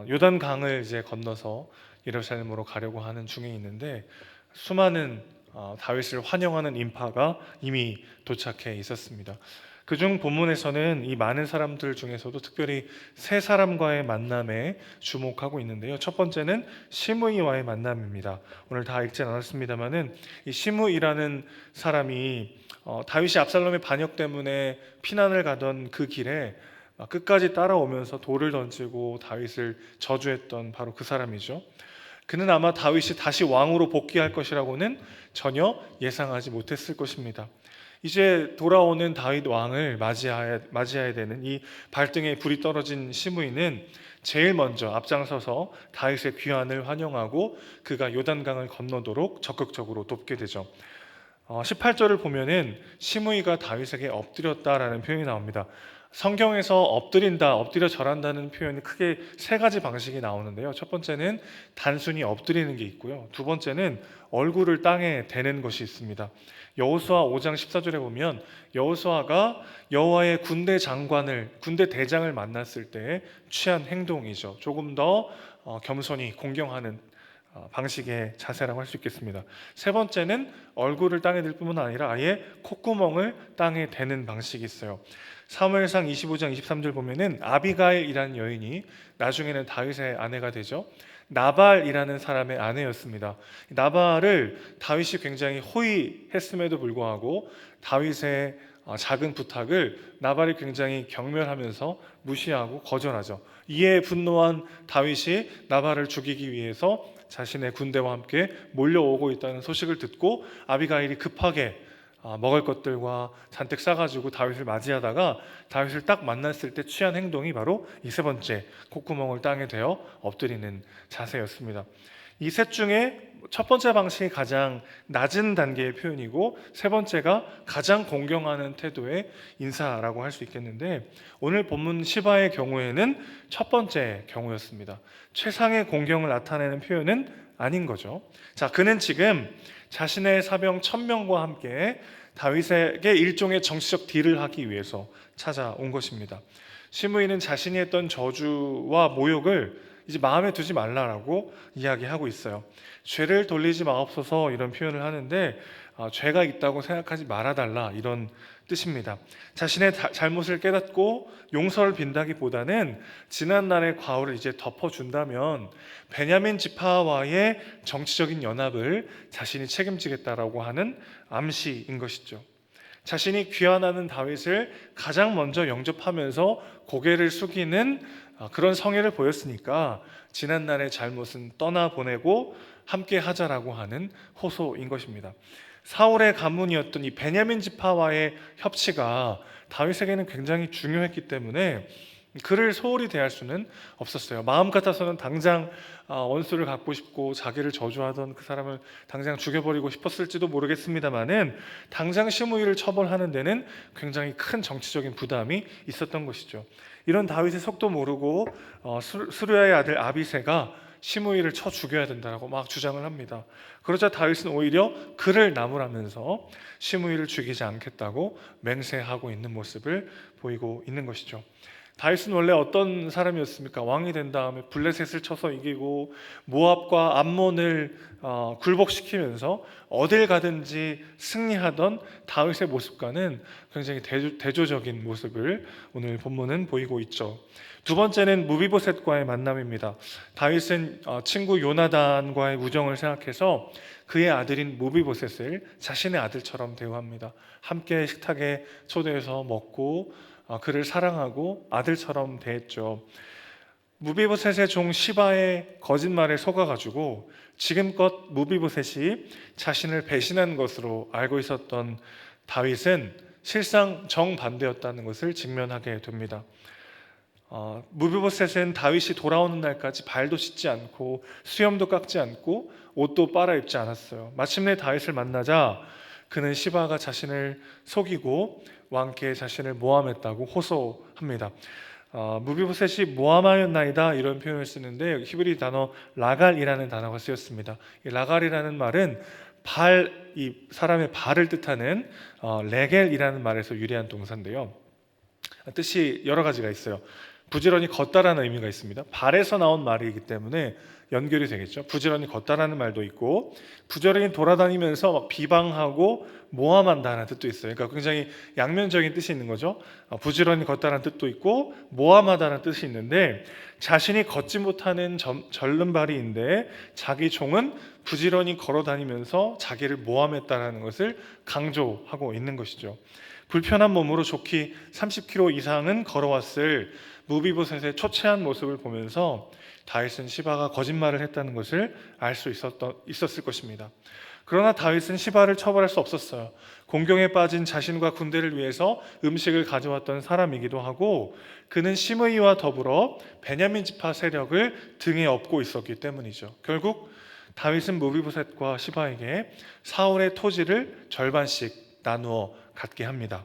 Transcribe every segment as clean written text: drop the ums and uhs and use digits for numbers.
요단 강을 이제 건너서 예루살렘으로 가려고 하는 중에 있는데 수많은 다윗을 환영하는 인파가 이미 도착해 있었습니다. 그중 본문에서는 이 많은 사람들 중에서도 특별히 세 사람과의 만남에 주목하고 있는데요. 첫 번째는 시므이와의 만남입니다. 오늘 다 읽지 않았습니다만은 이 시므이라는 사람이 다윗이 압살롬의 반역 때문에 피난을 가던 그 길에 끝까지 따라오면서 돌을 던지고 다윗을 저주했던 바로 그 사람이죠. 그는 아마 다윗이 다시 왕으로 복귀할 것이라고는 전혀 예상하지 못했을 것입니다. 이제 돌아오는 다윗 왕을 맞이해야 되는 이 발등에 불이 떨어진 시므이는 제일 먼저 앞장서서 다윗의 귀환을 환영하고 그가 요단강을 건너도록 적극적으로 돕게 되죠. 18절을 보면은 시므이가 다윗에게 엎드렸다라는 표현이 나옵니다. 성경에서 엎드린다, 엎드려 절한다는 표현이 크게 세 가지 방식이 나오는데요. 첫 번째는 단순히 엎드리는 게 있고요. 두 번째는 얼굴을 땅에 대는 것이 있습니다. 여호수아 5장 14절에 보면 여호수아가 여호와의 군대 대장을 만났을 때 취한 행동이죠. 조금 더 겸손히 공경하는 방식의 자세라고 할 수 있겠습니다. 세 번째는 얼굴을 땅에 댈 뿐만 아니라 아예 콧구멍을 땅에 대는 방식이 있어요. 사무엘상 25장 23절 보면은 아비가일이라는 여인이 나중에는 다윗의 아내가 되죠. 나발이라는 사람의 아내였습니다. 나발을 다윗이 굉장히 호위했음에도 불구하고 다윗의 작은 부탁을 나발이 굉장히 경멸하면서 무시하고 거절하죠. 이에 분노한 다윗이 나발을 죽이기 위해서 자신의 군대와 함께 몰려오고 있다는 소식을 듣고 아비가일이 급하게 먹을 것들과 잔뜩 싸가지고 다윗을 맞이하다가 다윗을 딱 만났을 때 취한 행동이 바로 이 세 번째 콧구멍을 땅에 대어 엎드리는 자세였습니다. 이 셋 중에 첫 번째 방식이 가장 낮은 단계의 표현이고 세 번째가 가장 공경하는 태도의 인사라고 할 수 있겠는데 오늘 본문 시바의 경우에는 첫 번째 경우였습니다. 최상의 공경을 나타내는 표현은 아닌 거죠. 자, 그는 지금 자신의 사병 1000명과 함께 다윗에게 일종의 정치적 딜을 하기 위해서 찾아온 것입니다. 시므이는 자신이 했던 저주와 모욕을 이제 마음에 두지 말라라고 이야기하고 있어요. 죄를 돌리지 마옵소서 이런 표현을 하는데 죄가 있다고 생각하지 말아달라 이런 뜻입니다. 자신의 잘못을 깨닫고 용서를 빈다기보다는 지난날의 과오를 이제 덮어준다면 베냐민 지파와의 정치적인 연합을 자신이 책임지겠다라고 하는 암시인 것이죠. 자신이 귀환하는 다윗을 가장 먼저 영접하면서 고개를 숙이는 그런 성의를 보였으니까 지난날의 잘못은 떠나보내고 함께 하자라고 하는 호소인 것입니다. 사울의 가문이었던 이 베냐민 지파와의 협치가 다윗에게는 굉장히 중요했기 때문에 그를 소홀히 대할 수는 없었어요. 마음 같아서는 당장 원수를 갖고 싶고 자기를 저주하던 그 사람을 당장 죽여버리고 싶었을지도 모르겠습니다만은 당장 시므이를 처벌하는 데는 굉장히 큰 정치적인 부담이 있었던 것이죠. 이런 다윗의 속도 모르고 스루야의 아들 아비새가 시므이를 쳐 죽여야 된다고 막 주장을 합니다. 그러자 다윗은 오히려 그를 나무라면서 시므이를 죽이지 않겠다고 맹세하고 있는 모습을 보이고 있는 것이죠. 다윗은 원래 어떤 사람이었습니까? 왕이 된 다음에 블레셋을 쳐서 이기고 모압과 암몬을 굴복시키면서 어딜 가든지 승리하던 다윗의 모습과는 굉장히 대조적인 모습을 오늘 본문은 보이고 있죠. 두 번째는 무비보셋과의 만남입니다. 다윗은 친구 요나단과의 우정을 생각해서 그의 아들인 무비보셋을 자신의 아들처럼 대우합니다. 함께 식탁에 초대해서 먹고 그를 사랑하고 아들처럼 대했죠. 무비보셋의 종 시바의 거짓말에 속아가지고 지금껏 무비보셋이 자신을 배신한 것으로 알고 있었던 다윗은 실상 정반대였다는 것을 직면하게 됩니다. 무비보셋은 다윗이 돌아오는 날까지 발도 씻지 않고 수염도 깎지 않고 옷도 빨아입지 않았어요. 마침내 다윗을 만나자 그는 시바가 자신을 속이고 왕께 자신을 모함했다고 호소합니다. 무비보셋이 모함하였나이다 이런 표현을 쓰는데 히브리 단어 라갈이라는 단어가 쓰였습니다. 이 라갈이라는 말은 이 사람의 발을 뜻하는 레겔이라는 말에서 유래한 동사인데요. 뜻이 여러 가지가 있어요. 부지런히 걷다라는 의미가 있습니다. 발에서 나온 말이기 때문에 연결이 되겠죠. 부지런히 걷다라는 말도 있고, 부지런히 돌아다니면서 막 비방하고 모함한다는 뜻도 있어요. 그러니까 굉장히 양면적인 뜻이 있는 거죠. 부지런히 걷다라는 뜻도 있고 모함하다는 뜻이 있는데, 자신이 걷지 못하는 절름발이인데 자기 종은 부지런히 걸어다니면서 자기를 모함했다라는 것을 강조하고 있는 것이죠. 불편한 몸으로 좋기 30km 이상은 걸어왔을 무비보셋의 초췌한 모습을 보면서 다윗은 시바가 거짓말을 했다는 것을 알 수 있었을 것입니다. 그러나 다윗은 시바를 처벌할 수 없었어요. 공경에 빠진 자신과 군대를 위해서 음식을 가져왔던 사람이기도 하고, 그는 시므이와 더불어 베냐민 지파 세력을 등에 업고 있었기 때문이죠. 결국 다윗은 무비보셋과 시바에게 사울의 토지를 절반씩 나누어 갖게 합니다.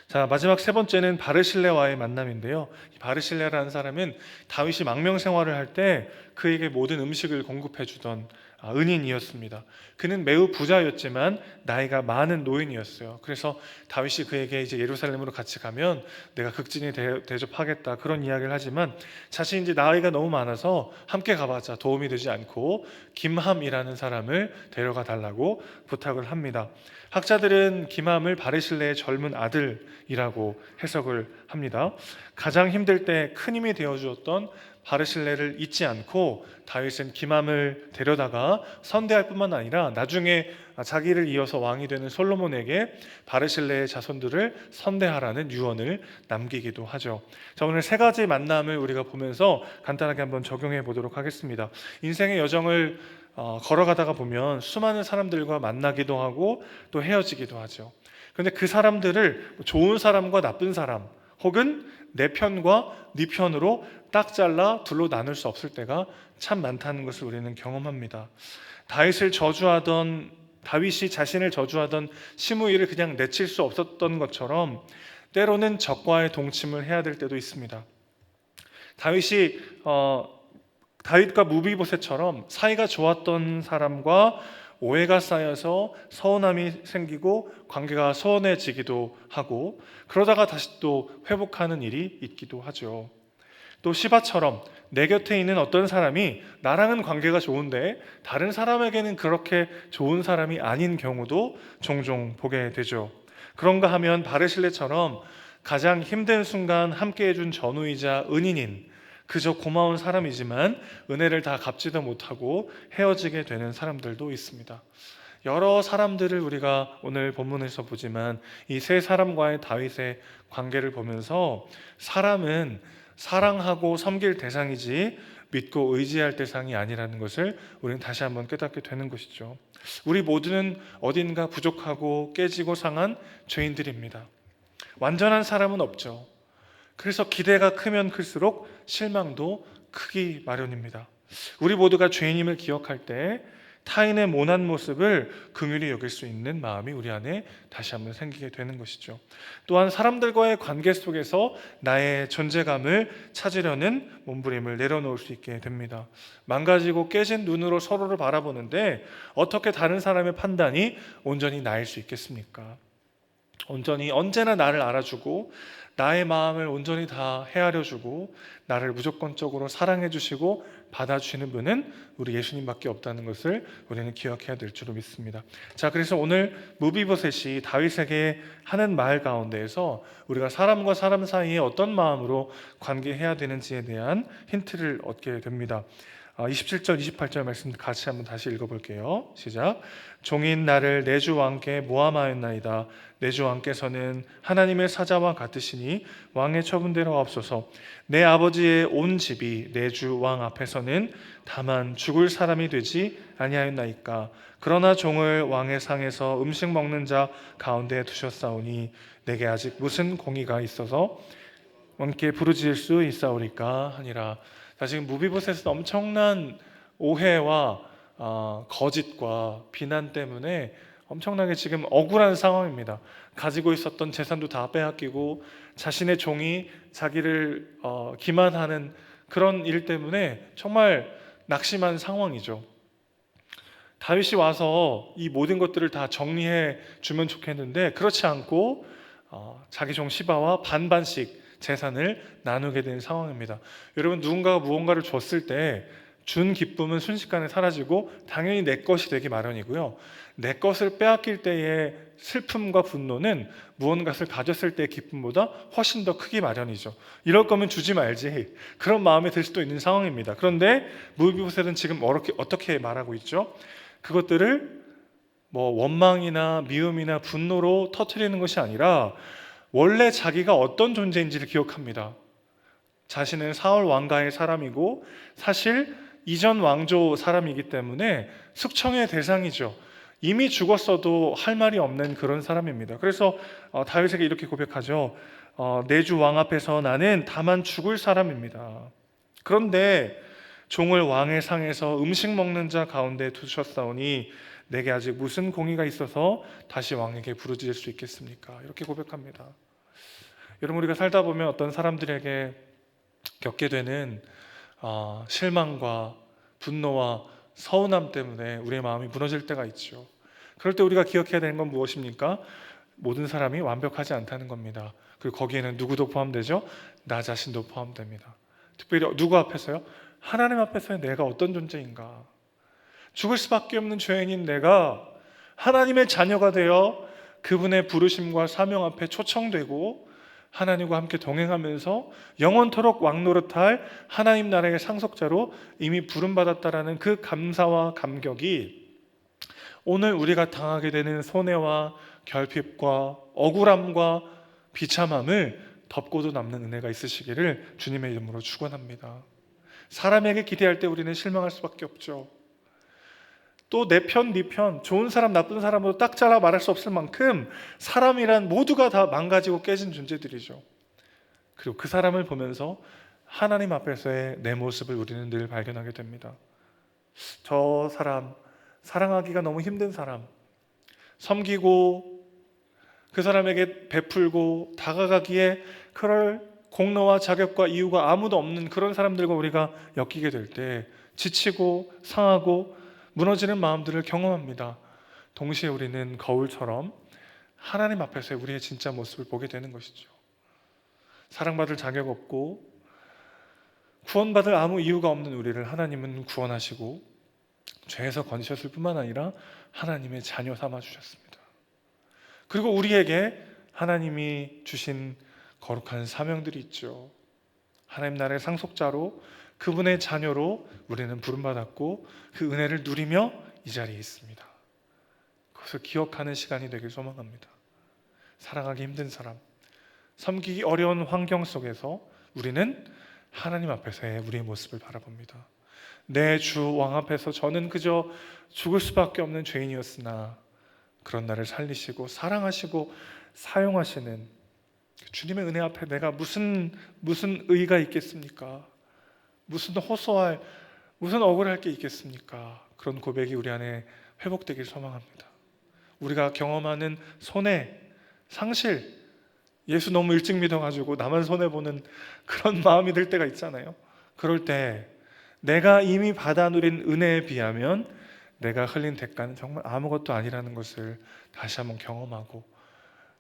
자, 마지막 세 번째는 바르실레와의 만남인데요. 이 바르실레라는 사람은 다윗이 망명 생활을 할 때 그에게 모든 음식을 공급해 주던 은인이었습니다. 그는 매우 부자였지만 나이가 많은 노인이었어요. 그래서 다윗이 그에게 이제 예루살렘으로 같이 가면 내가 극진히 대접하겠다 그런 이야기를 하지만, 자신이 이제 나이가 너무 많아서 함께 가봤자 도움이 되지 않고 김함이라는 사람을 데려가 달라고 부탁을 합니다. 학자들은 김함을 바르실레의 젊은 아들이라고 해석을 합니다. 가장 힘들 때 큰 힘이 되어 주었던 바르실레를 잊지 않고 다윗은 김함을 데려다가 선대할 뿐만 아니라 나중에 자기를 이어서 왕이 되는 솔로몬에게 바르실레의 자손들을 선대하라는 유언을 남기기도 하죠. 자, 오늘 세 가지 만남을 우리가 보면서 간단하게 한번 적용해 보도록 하겠습니다. 인생의 여정을 걸어가다가 보면 수많은 사람들과 만나기도 하고 또 헤어지기도 하죠. 그런데 그 사람들을 좋은 사람과 나쁜 사람, 혹은 내 편과 네 편으로 딱 잘라 둘로 나눌 수 없을 때가 참 많다는 것을 우리는 경험합니다. 다윗이 자신을 저주하던 시므이를 그냥 내칠 수 없었던 것처럼 때로는 적과의 동침을 해야 될 때도 있습니다. 다윗과 무비보셋처럼 사이가 좋았던 사람과 오해가 쌓여서 서운함이 생기고 관계가 소원해지기도 하고, 그러다가 다시 또 회복하는 일이 있기도 하죠. 또 시바처럼 내 곁에 있는 어떤 사람이 나랑은 관계가 좋은데 다른 사람에게는 그렇게 좋은 사람이 아닌 경우도 종종 보게 되죠. 그런가 하면 바르실레처럼 가장 힘든 순간 함께 해준 전우이자 은인인, 그저 고마운 사람이지만 은혜를 다 갚지도 못하고 헤어지게 되는 사람들도 있습니다. 여러 사람들을 우리가 오늘 본문에서 보지만 이 세 사람과의 다윗의 관계를 보면서 사람은 사랑하고 섬길 대상이지 믿고 의지할 대상이 아니라는 것을 우리는 다시 한번 깨닫게 되는 것이죠. 우리 모두는 어딘가 부족하고 깨지고 상한 죄인들입니다. 완전한 사람은 없죠. 그래서 기대가 크면 클수록 실망도 크기 마련입니다. 우리 모두가 죄인임을 기억할 때 타인의 모난 모습을 긍휼히 여길 수 있는 마음이 우리 안에 다시 한번 생기게 되는 것이죠. 또한 사람들과의 관계 속에서 나의 존재감을 찾으려는 몸부림을 내려놓을 수 있게 됩니다. 망가지고 깨진 눈으로 서로를 바라보는데 어떻게 다른 사람의 판단이 온전히 나일 수 있겠습니까? 언제나 나를 알아주고 나의 마음을 온전히 다 헤아려주고 나를 무조건적으로 사랑해주시고 받아주시는 분은 우리 예수님밖에 없다는 것을 우리는 기억해야 될 줄로 믿습니다. 자, 그래서 오늘 무비보셋이 다윗에게 하는 말 가운데에서 우리가 사람과 사람 사이에 어떤 마음으로 관계해야 되는지에 대한 힌트를 얻게 됩니다. 27절 28절 말씀 같이 한번 다시 읽어볼게요. 시작. 종인 나를 내 주 왕께 모함하였나이다. 내 주 왕께서는 하나님의 사자와 같으시니 왕의 처분대로 하옵소서. 내 아버지의 온 집이 내 주 왕 앞에서는 다만 죽을 사람이 되지 아니하였나이까. 그러나 종을 왕의 상에서 음식 먹는 자 가운데 두셨사오니 내게 아직 무슨 공의가 있어서 왕께 부르짖을 수 있사오리까 하니라. 지금 무비보셋은 엄청난 오해와 거짓과 비난 때문에 엄청나게 지금 억울한 상황입니다. 가지고 있었던 재산도 다 빼앗기고 자신의 종이 자기를 기만하는 그런 일 때문에 정말 낙심한 상황이죠. 다윗이 와서 이 모든 것들을 다 정리해 주면 좋겠는데 그렇지 않고 자기 종 시바와 반반씩 재산을 나누게 된 상황입니다. 여러분, 누군가가 무언가를 줬을 때 준 기쁨은 순식간에 사라지고 당연히 내 것이 되기 마련이고요. 내 것을 빼앗길 때의 슬픔과 분노는 무언가를 가졌을 때의 기쁨보다 훨씬 더 크기 마련이죠. 이럴 거면 주지 말지, 그런 마음이 들 수도 있는 상황입니다. 그런데 무비보셋은 지금 어떻게 말하고 있죠? 그것들을 원망이나 미움이나 분노로 터뜨리는 것이 아니라 원래 자기가 어떤 존재인지를 기억합니다. 자신은 사울 왕가의 사람이고 사실 이전 왕조 사람이기 때문에 숙청의 대상이죠. 이미 죽었어도 할 말이 없는 그런 사람입니다. 그래서 다윗에게 이렇게 고백하죠. 내 주 왕 앞에서 나는 다만 죽을 사람입니다. 그런데 종을 왕의 상에서 음식 먹는 자 가운데 두셨사오니 내게 아직 무슨 공의가 있어서 다시 왕에게 부르짖을 수 있겠습니까? 이렇게 고백합니다. 여러분, 우리가 살다 보면 어떤 사람들에게 겪게 되는 실망과 분노와 서운함 때문에 우리의 마음이 무너질 때가 있죠. 그럴 때 우리가 기억해야 되는 건 무엇입니까? 모든 사람이 완벽하지 않다는 겁니다. 그리고 거기에는 누구도 포함되죠? 나 자신도 포함됩니다. 특별히 누구 앞에서요? 하나님 앞에서의 내가 어떤 존재인가? 죽을 수밖에 없는 죄인인 내가 하나님의 자녀가 되어 그분의 부르심과 사명 앞에 초청되고 하나님과 함께 동행하면서 영원토록 왕노릇할 하나님 나라의 상속자로 이미 부름받았다라는 그 감사와 감격이 오늘 우리가 당하게 되는 손해와 결핍과 억울함과 비참함을 덮고도 남는 은혜가 있으시기를 주님의 이름으로 축원합니다. 사람에게 기대할 때 우리는 실망할 수밖에 없죠. 또 내 편, 네 편, 좋은 사람, 나쁜 사람으로 딱 잘라 말할 수 없을 만큼 사람이란 모두가 다 망가지고 깨진 존재들이죠. 그리고 그 사람을 보면서 하나님 앞에서의 내 모습을 우리는 늘 발견하게 됩니다. 저 사람, 사랑하기가 너무 힘든 사람, 섬기고 그 사람에게 베풀고 다가가기에 그럴 공로와 자격과 이유가 아무도 없는 그런 사람들과 우리가 엮이게 될 때 지치고 상하고 무너지는 마음들을 경험합니다. 동시에 우리는 거울처럼 하나님 앞에서 우리의 진짜 모습을 보게 되는 것이죠. 사랑받을 자격 없고 구원받을 아무 이유가 없는 우리를 하나님은 구원하시고 죄에서 건지셨을 뿐만 아니라 하나님의 자녀 삼아 주셨습니다. 그리고 우리에게 하나님이 주신 거룩한 사명들이 있죠. 하나님 나라의 상속자로 그분의 자녀로 우리는 부름받았고 그 은혜를 누리며 이 자리에 있습니다. 그것을 기억하는 시간이 되길 소망합니다. 사랑하기 힘든 사람, 섬기기 어려운 환경 속에서 우리는 하나님 앞에서의 우리의 모습을 바라봅니다. 내 주 왕 앞에서 저는 그저 죽을 수밖에 없는 죄인이었으나 그런 나를 살리시고 사랑하시고 사용하시는 주님의 은혜 앞에 내가 무슨 의의가 있겠습니까? 무슨 호소할, 무슨 억울할 게 있겠습니까? 그런 고백이 우리 안에 회복되길 소망합니다. 우리가 경험하는 손해, 상실, 예수 너무 일찍 믿어가지고 나만 손해보는 그런 마음이 들 때가 있잖아요. 그럴 때 내가 이미 받아 누린 은혜에 비하면 내가 흘린 대가는 정말 아무것도 아니라는 것을 다시 한번 경험하고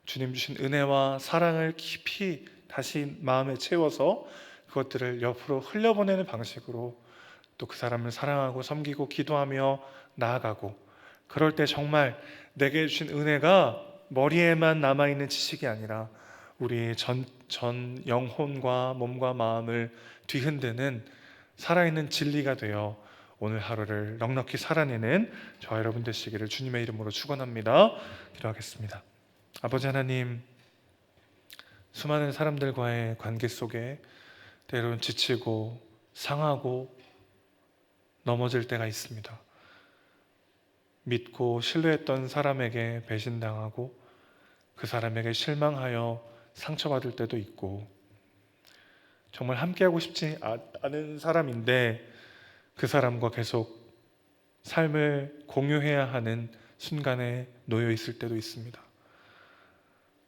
주님 주신 은혜와 사랑을 깊이 다시 마음에 채워서 그것들을 옆으로 흘려보내는 방식으로 또 그 사람을 사랑하고 섬기고 기도하며 나아가고, 그럴 때 정말 내게 주신 은혜가 머리에만 남아있는 지식이 아니라 우리의 전 영혼과 몸과 마음을 뒤흔드는 살아있는 진리가 되어 오늘 하루를 넉넉히 살아내는 저와 여러분 되시기를 주님의 이름으로 축원합니다. 기도하겠습니다. 아버지 하나님, 수많은 사람들과의 관계 속에 때로는 지치고 상하고 넘어질 때가 있습니다. 믿고 신뢰했던 사람에게 배신당하고 그 사람에게 실망하여 상처받을 때도 있고, 정말 함께하고 싶지 않은 사람인데 그 사람과 계속 삶을 공유해야 하는 순간에 놓여 있을 때도 있습니다.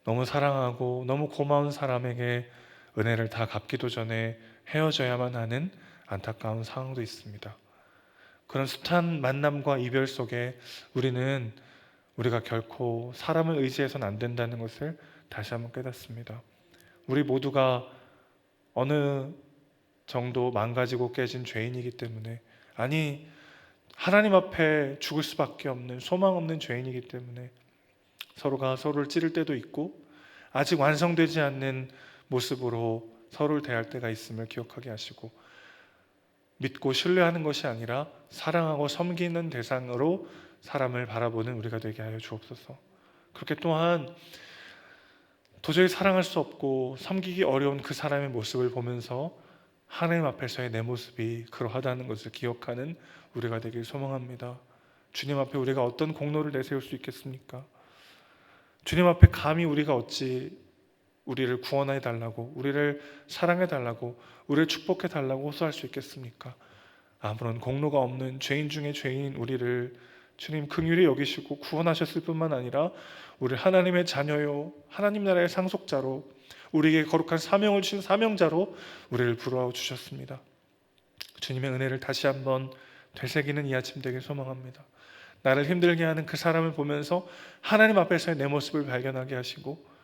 너무 사랑하고 너무 고마운 사람에게 은혜를 다 갚기도 전에 헤어져야만 하는 안타까운 상황도 있습니다. 그런 숱한 만남과 이별 속에 우리가 결코 사람을 의지해서는 안 된다는 것을 다시 한번 깨닫습니다. 우리 모두가 어느 정도 망가지고 깨진 죄인이기 때문에, 아니 하나님 앞에 죽을 수밖에 없는 소망 없는 죄인이기 때문에 서로가 서로를 찌를 때도 있고 아직 완성되지 않는 모습으로 서로를 대할 때가 있음을 기억하게 하시고, 믿고 신뢰하는 것이 아니라 사랑하고 섬기는 대상으로 사람을 바라보는 우리가 되게 하여 주옵소서. 그렇게 또한 도저히 사랑할 수 없고 섬기기 어려운 그 사람의 모습을 보면서 하나님 앞에서의 내 모습이 그러하다는 것을 기억하는 우리가 되길 소망합니다. 주님 앞에 우리가 어떤 공로를 내세울 수 있겠습니까? 주님 앞에 감히 우리가 어찌 우리를 구원해 달라고, 우리를 사랑해 달라고, 우리를 축복해 달라고 호소할 수 있겠습니까? 아무런 공로가 없는 죄인 중에 죄인인 우리를 주님 긍휼히 여기시고 구원하셨을 뿐만 아니라 우리 하나님의 자녀요, 하나님 나라의 상속자로, 우리에게 거룩한 사명을 주신 사명자로 우리를 부르어 주셨습니다. 주님의 은혜를 다시 한번 되새기는 이 아침 되길 소망합니다. 나를 힘들게 하는 그 사람을 보면서 하나님 앞에서의 내 모습을 발견하게 하시고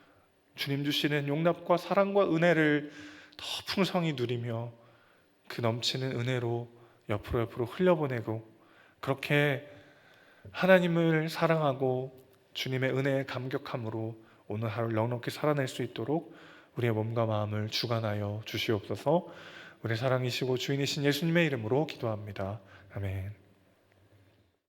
주님 주시는 용납과 사랑과 은혜를 더 풍성히 누리며 그 넘치는 은혜로 옆으로 흘려보내고, 그렇게 하나님을 사랑하고 주님의 은혜에 감격함으로 오늘 하루를 넉넉히 살아낼 수 있도록 우리의 몸과 마음을 주관하여 주시옵소서. 우리 사랑이시고 주인이신 예수님의 이름으로 기도합니다. 아멘.